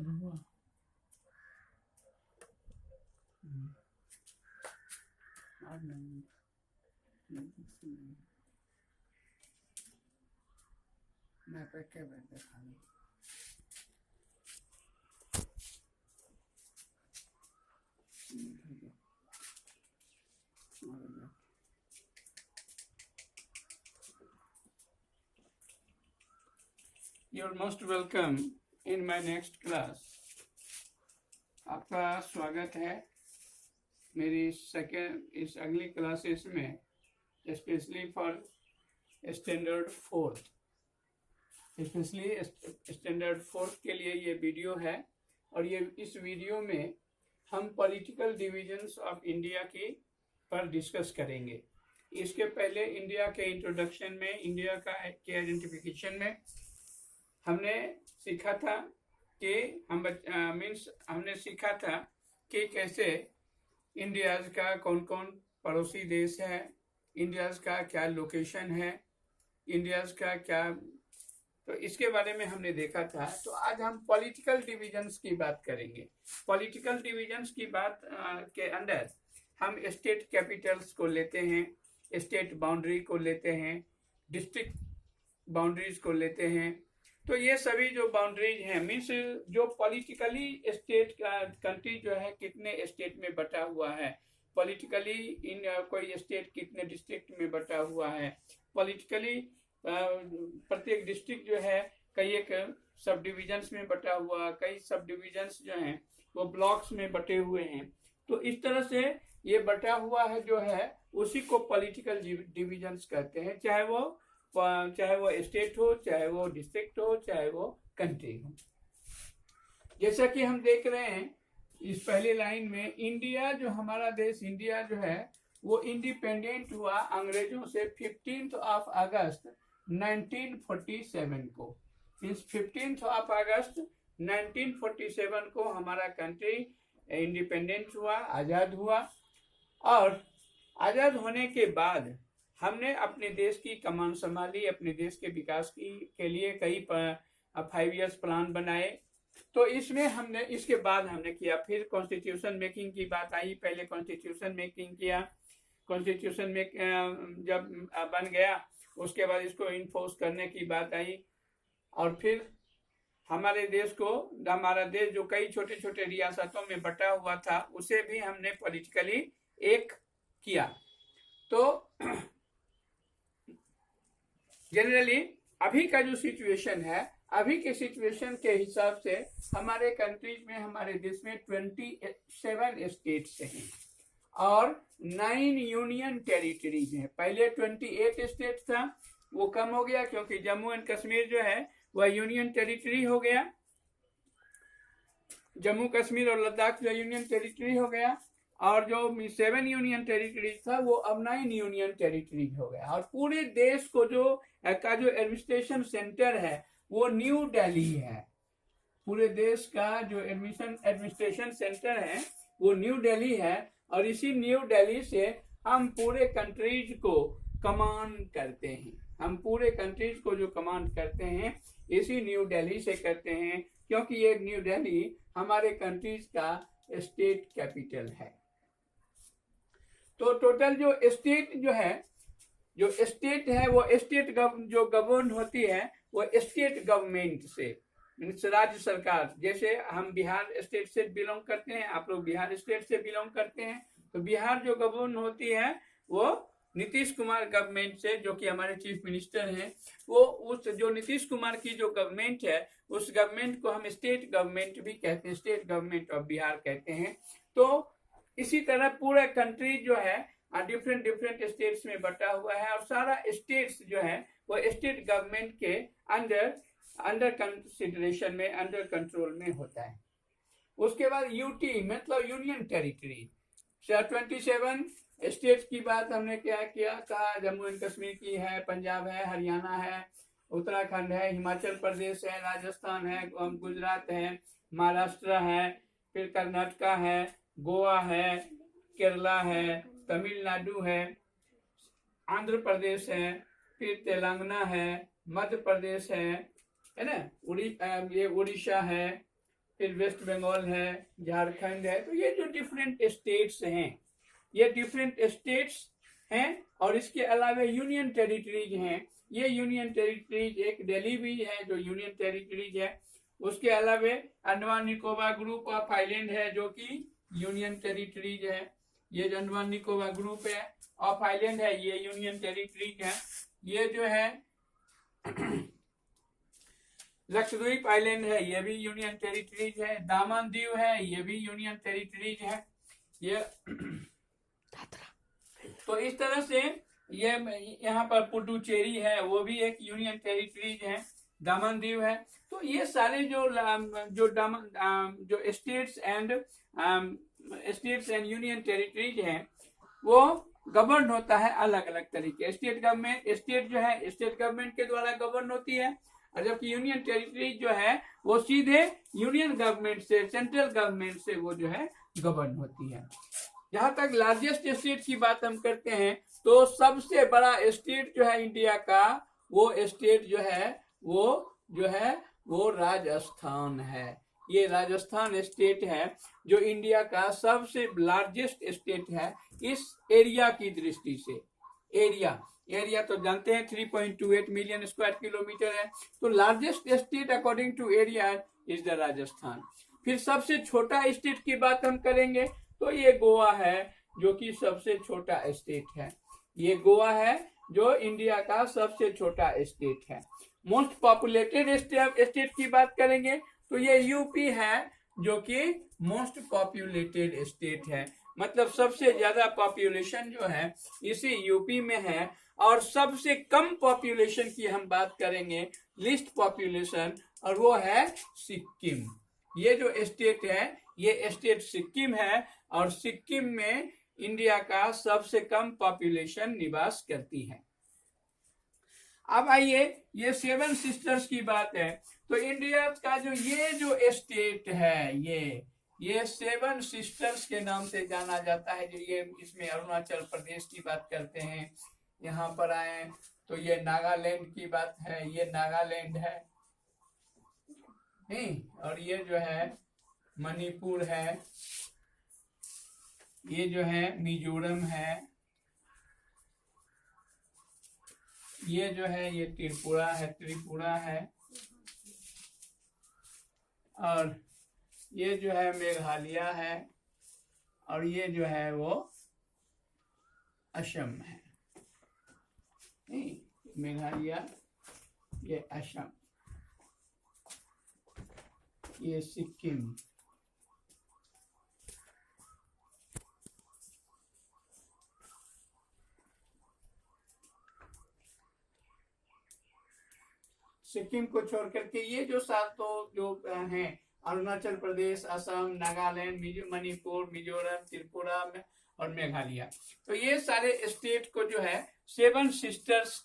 शुरू हुआ। आज नहीं, मैं पे क्या बैठे खाने You're most welcome in my next class. आपका स्वागत है मेरी इस अगली क्लासेस में, specially for standard 4th। Specially standard 4th के लिए ये वीडियो है, और ये इस वीडियो में हम पॉलिटिकल डिविजन्स ऑफ इंडिया की पर डिस्कस करेंगे। इसके पहले इंडिया के इंट्रोडक्शन में, इंडिया के आइडेंटिफिकेशन में हमने सीखा था कि हमने सीखा था कि कैसे इंडिया का कौन कौन पड़ोसी देश है, इंडिया का क्या लोकेशन है, इंडिया का क्या, तो इसके बारे में हमने देखा था। तो आज हम पॉलिटिकल डिविजन्स की बात करेंगे। पॉलिटिकल डिविजन्स की बात के अंदर हम स्टेट कैपिटल्स को लेते हैं, स्टेट बाउंड्री को लेते हैं, डिस्ट्रिक्ट बाउंड्रीज को लेते हैं। तो ये सभी जो बाउंड्रीज हैं, मीन्स जो पॉलिटिकली स्टेट का कंट्री जो है कितने स्टेट में बटा हुआ है, पॉलिटिकली कोई स्टेट कितने डिस्ट्रिक्ट में बटा हुआ है, पॉलिटिकली प्रत्येक डिस्ट्रिक्ट जो है कई एक सब डिविजन्स में बटा हुआ, कई सब डिविजन्स जो हैं वो ब्लॉक्स में बटे हुए हैं। तो इस तरह से ये बटा हुआ है जो है उसी को पॉलिटिकल डिविजन्स कहते हैं, चाहे वो स्टेट हो, चाहे वो डिस्ट्रिक्ट हो, चाहे वो कंट्री हो। जैसा कि हम देख रहे हैं इस पहली लाइन में, इंडिया जो हमारा देश इंडिया जो है वो इंडिपेंडेंट हुआ अंग्रेजों से 15th of August 1947 को। मीन्स 15th of August 1947 को हमारा कंट्री इंडिपेंडेंट हुआ, आज़ाद हुआ। और आज़ाद होने के बाद हमने अपने देश की कमान संभाली, अपने देश के विकास के लिए कई 5 years प्लान बनाए। तो इसमें हमने, इसके बाद हमने किया, फिर कॉन्स्टिट्यूशन मेकिंग की बात आई। पहले कॉन्स्टिट्यूशन मेकिंग किया, कॉन्स्टिट्यूशन में जब बन गया उसके बाद इसको इन्फोर्स करने की बात आई। और फिर हमारा देश जो कई छोटे छोटे रियासतों में बटा हुआ था उसे भी हमने पॉलिटिकली एक किया। तो जनरली अभी का जो सिचुएशन है, अभी के सिचुएशन के हिसाब से हमारे कंट्रीज में, हमारे देश में 27 स्टेट्स हैं और 9 यूनियन टेरिटरीज हैं। पहले 28 स्टेट था, वो कम हो गया क्योंकि जम्मू एंड कश्मीर जो है वह यूनियन टेरिटरी हो गया। जम्मू कश्मीर और लद्दाख जो यूनियन टेरिटरी हो गया, और जो 7 यूनियन टेरिटरीज था वो अब 9 यूनियन टेरिटरीज हो गया। और पूरे देश को जो एडमिनिस्ट्रेशन सेंटर है वो न्यू दिल्ली है। पूरे देश का जो एडमिनिस्ट्रेशन सेंटर है वो न्यू दिल्ली है, और इसी न्यू दिल्ली से हम पूरे कंट्रीज को कमांड करते हैं। हम पूरे कंट्रीज को जो कमांड करते हैं इसी न्यू दिल्ली से करते हैं, क्योंकि ये न्यू दिल्ली हमारे कंट्रीज का स्टेट कैपिटल है। तो टोटल जो स्टेट है वो स्टेट जो गवर्न होती है वो स्टेट गवर्नमेंट से, राज्य सरकार। जैसे हम बिहार स्टेट से बिलोंग करते हैं, आप लोग बिहार स्टेट से बिलोंग करते हैं, तो बिहार जो गवर्न होती है वो नीतीश कुमार गवर्नमेंट से, जो कि हमारे चीफ मिनिस्टर हैं। वो उस जो नीतीश कुमार की जो गवर्नमेंट है उस गवर्नमेंट को हम स्टेट गवर्नमेंट भी कहते हैं, स्टेट गवर्नमेंट ऑफ बिहार कहते हैं। तो इसी तरह पूरा कंट्री जो है डिफरेंट स्टेट्स में बटा हुआ है, और सारा स्टेट्स जो है वो स्टेट गवर्नमेंट के अंडर कंसिडरेशन में, अंडर कंट्रोल में होता है। उसके बाद यूटी मतलब यूनियन टेरिटरी। 27 स्टेट्स की बात हमने क्या किया, कहा जम्मू एंड कश्मीर की है, पंजाब है, हरियाणा है, उत्तराखंड है, हिमाचल प्रदेश है, राजस्थान है, गुजरात है, महाराष्ट्र है, फिर कर्नाटका है, गोवा है, केरला है, तमिलनाडु है, आंध्र प्रदेश है, फिर तेलंगाना है, मध्य प्रदेश है ना, ये उड़ीसा है, फिर वेस्ट बंगाल है, झारखंड है। तो ये जो डिफरेंट स्टेट्स हैं, ये डिफरेंट स्टेट्स हैं। और इसके अलावा यूनियन टेरिटरीज हैं। ये यूनियन टेरिटरीज, एक दिल्ली भी है जो यूनियन टेरिटरीज है। उसके अलावा Andaman Nicobar group of island है जो कि यूनियन टेरिटरीज है। ये जो अंडमान निकोबार ग्रुप है ऑफ आइलैंड है, ये यूनियन टेरिटरीज है। ये जो है लक्षद्वीप आइलैंड है, ये भी यूनियन टेरिटरीज है। दामन दीव है, ये भी यूनियन टेरिटरीज है। ये तो इस तरह से ये यहाँ पर पुडुचेरी है, वो भी एक यूनियन टेरिटरीज है। दामन दीव है। तो ये सारे जो स्टेट्स एंड यूनियन टेरिटरीज हैं, वो गवर्न होता है अलग अलग तरीके। स्टेट गवर्नमेंट के द्वारा गवर्न होती है, और जबकि यूनियन टेरिटरीज जो है वो सीधे यूनियन गवर्नमेंट से, सेंट्रल गवर्नमेंट से वो जो है गवर्न होती है। जहां तक लार्जेस्ट स्टेट की बात हम करते हैं, तो सबसे बड़ा स्टेट जो है इंडिया का, वो स्टेट जो है वो राजस्थान है। ये राजस्थान स्टेट है जो इंडिया का सबसे लार्जेस्ट स्टेट है इस एरिया की दृष्टि से। एरिया तो जानते हैं 3.28 मिलियन स्क्वायर किलोमीटर है। तो largest state according to area is the Rajasthan. फिर सबसे छोटा स्टेट की बात हम करेंगे तो ये गोवा है, जो कि सबसे छोटा स्टेट है। ये गोवा है जो इंडिया का सबसे छोटा स्टेट है। मोस्ट पॉपुलेटेड स्टेट की बात करेंगे तो ये यूपी है, जो कि मोस्ट पॉपुलेटेड स्टेट है। मतलब सबसे ज्यादा पॉपुलेशन जो है इसी यूपी में है। और सबसे कम पॉपुलेशन की हम बात करेंगे, लिस्ट पॉपुलेशन, और वो है सिक्किम। ये जो स्टेट है, ये स्टेट सिक्किम है, और सिक्किम में इंडिया का सबसे कम पॉपुलेशन निवास करती है। अब आइए, ये 7 सिस्टर्स की बात है। तो इंडिया का ये जो स्टेट है, ये 7 सिस्टर्स के नाम से जाना जाता है। जो ये इसमें अरुणाचल प्रदेश की बात करते हैं, यहाँ पर आए तो ये नागालैंड की बात है, ये नागालैंड है नहीं, और ये जो है मणिपुर है, ये जो है मिजोरम है, ये जो है ये त्रिपुरा है, और ये जो है मेघालय है, और ये जो है वो असम है। नहीं, मेघालय, ये असम, ये सिक्किम, सिक्किम को छोड़ करके ये जो सातों जो हैं, अरुणाचल प्रदेश, असम, नागालैंड, मणिपुर, मिजोरम, त्रिपुरा और मेघालय, तो ये सारे स्टेट को जो है 7 सिस्टर्स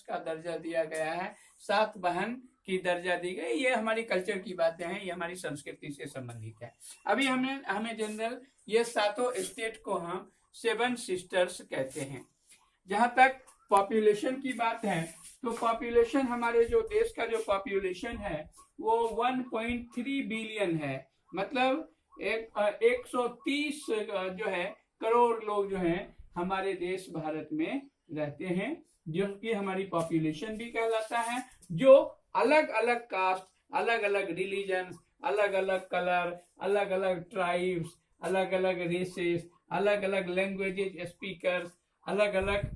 का दर्जा दिया गया है। 7 बहन की दर्जा दी गई। ये हमारी कल्चर की बातें हैं, ये हमारी संस्कृति से संबंधित है। अभी हमें जनरल ये सातों स्टेट को हम 7 सिस्टर्स कहते हैं। जहां तक पॉपुलेशन की बात है, तो पॉपुलेशन, हमारे जो देश का जो पॉपुलेशन है वो 1.3 बिलियन है। मतलब 130 जो है करोड़ लोग जो हैं हमारे देश भारत में रहते हैं, जो कि हमारी पॉपुलेशन भी कहलाता है। जो अलग अलग कास्ट, अलग अलग रिलीजन, अलग अलग कलर, अलग अलग ट्राइब्स, अलग अलग रेसेस, अलग अलग लैंग्वेजेस स्पीकर्स, अलग अलग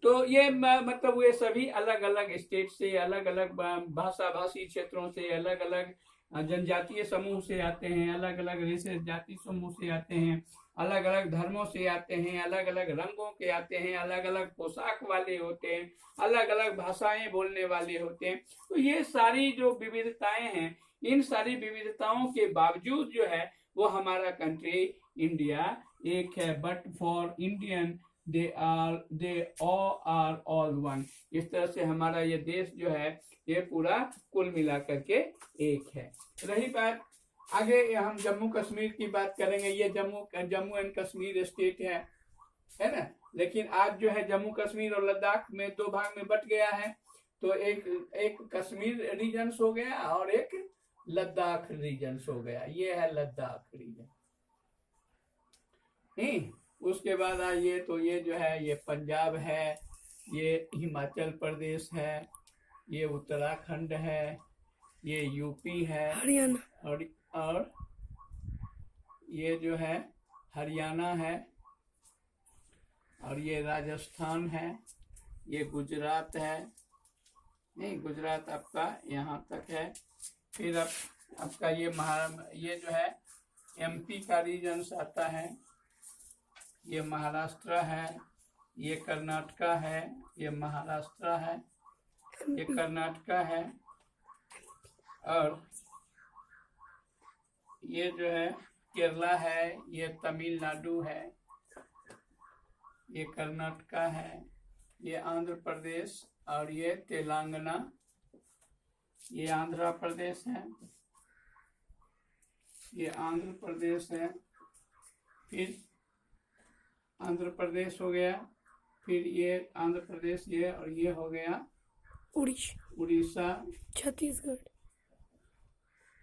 तो ये मतलब वे सभी अलग अलग स्टेट से, अलग अलग भाषी क्षेत्रों से, अलग अलग जनजातीय समूह से आते हैं, अलग अलग रेसेस जाति समूह से आते हैं, अलग अलग धर्मों से आते हैं, अलग अलग रंगों के आते हैं, अलग अलग पोशाक वाले होते हैं, अलग अलग भाषाएं बोलने वाले होते हैं। तो ये सारी जो विविधताएं हैं, इन सारी विविधताओं के बावजूद जो है वो हमारा कंट्री इंडिया एक है। But for Indian they all are all one. इस तरह से हमारा ये देश जो है ये पूरा कुल मिलाकर के एक है। रही बात आगे, हम जम्मू कश्मीर की बात करेंगे। ये जम्मू एंड कश्मीर स्टेट है ना। लेकिन आज जो है जम्मू कश्मीर और लद्दाख में 2 भाग में बट गया है। तो एक कश्मीर रीजन्स हो गया और एक लद्दाख रीजन्स हो गया। ये है लद्दाख रीजन। नहीं, उसके बाद आइए तो ये जो है ये पंजाब है, ये हिमाचल प्रदेश है, ये उत्तराखंड है, ये यूपी है, हरियाणा और ये जो है हरियाणा है, और ये राजस्थान है, ये गुजरात है। नहीं, गुजरात आपका यहाँ तक है। फिर आपका ये जो है एमपी का रीजन्स आता है, ये महाराष्ट्र है, ये कर्नाटका है, ये महाराष्ट्र है, ये कर्नाटका है, और ये जो है केरला है, ये तमिलनाडु है, ये कर्नाटका है, ये आंध्र प्रदेश, और ये तेलंगाना, ये आंध्र प्रदेश है, ये आंध्र प्रदेश है। फिर आंध्र प्रदेश हो गया, फिर ये आंध्र प्रदेश, ये और ये हो गया उड़ीसा, छत्तीसगढ़,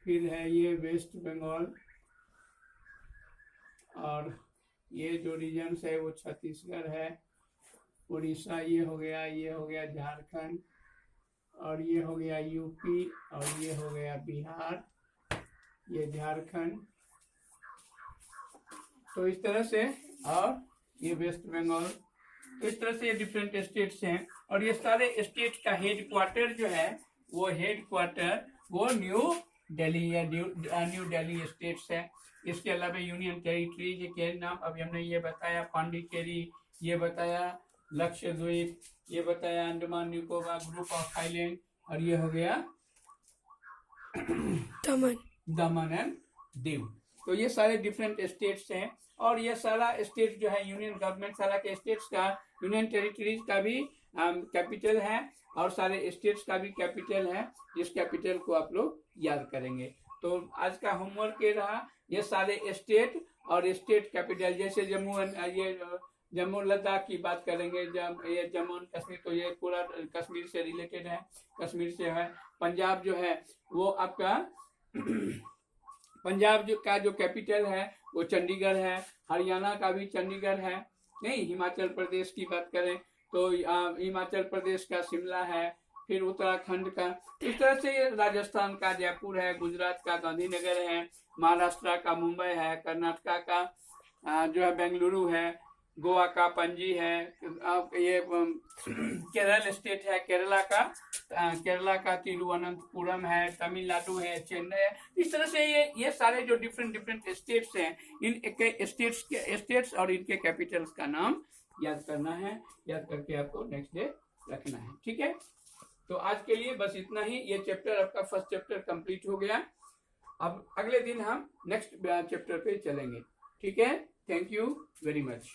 फिर है ये वेस्ट बंगाल, और ये जो रीजन्स है वो छत्तीसगढ़ है, उड़ीसा ये हो गया झारखंड, और ये हो गया यूपी, और ये हो गया बिहार, ये झारखंड। तो इस तरह से, और ये वेस्ट बंगाल। तो इस तरह से ये डिफरेंट स्टेट्स हैं, और ये सारे स्टेट का हेड क्वार्टर जो है वो न्यू दिल्ली या न्यू दिल्ली स्टेट्स है। इसके अलावा यूनियन टेरिटरीज के नाम अभी हमने ये बताया, पांडिचेरी, ये बताया लक्षद्वीप, ये बताया Andaman Nicobar group of island, और ये हो गया दमन एंड दीव। तो ये सारे डिफरेंट स्टेट्स हैं, और ये सारा स्टेट जो है यूनियन गवर्नमेंट सारा के स्टेट्स का, यूनियन टेरिटरीज का भी कैपिटल है, और सारे स्टेट्स का भी कैपिटल है। इस कैपिटल को आप लोग याद करेंगे। तो आज का होमवर्क ये रहा, ये सारे स्टेट और स्टेट कैपिटल, जैसे जम्मू लद्दाख की बात करेंगे, ये जम्मू एंड कश्मीर, तो ये पूरा कश्मीर से रिलेटेड है, कश्मीर से है। पंजाब जो है वो आपका पंजाब का जो कैपिटल है वो चंडीगढ़ है, हरियाणा का भी चंडीगढ़ है। नहीं, हिमाचल प्रदेश की बात करें तो हिमाचल प्रदेश का शिमला है, फिर उत्तराखंड का, इस तरह से राजस्थान का जयपुर है, गुजरात का गांधीनगर है, महाराष्ट्र का मुंबई है, कर्नाटका का जो है बेंगलुरु है, गोवा का पणजी है, ये केरल स्टेट है, केरला का तिरुवनंतपुरम है, तमिलनाडु है, चेन्नई है। इस तरह से ये सारे जो डिफरेंट स्टेट्स हैं, इन स्टेट्स और इनके कैपिटल्स का नाम याद करना है, याद करके आपको नेक्स्ट डे रखना है। ठीक है, तो आज के लिए बस इतना ही। ये चैप्टर आपका फर्स्ट चैप्टर कंप्लीट हो गया। अब अगले दिन हम नेक्स्ट चैप्टर पे चलेंगे। ठीक है, थैंक यू वेरी मच।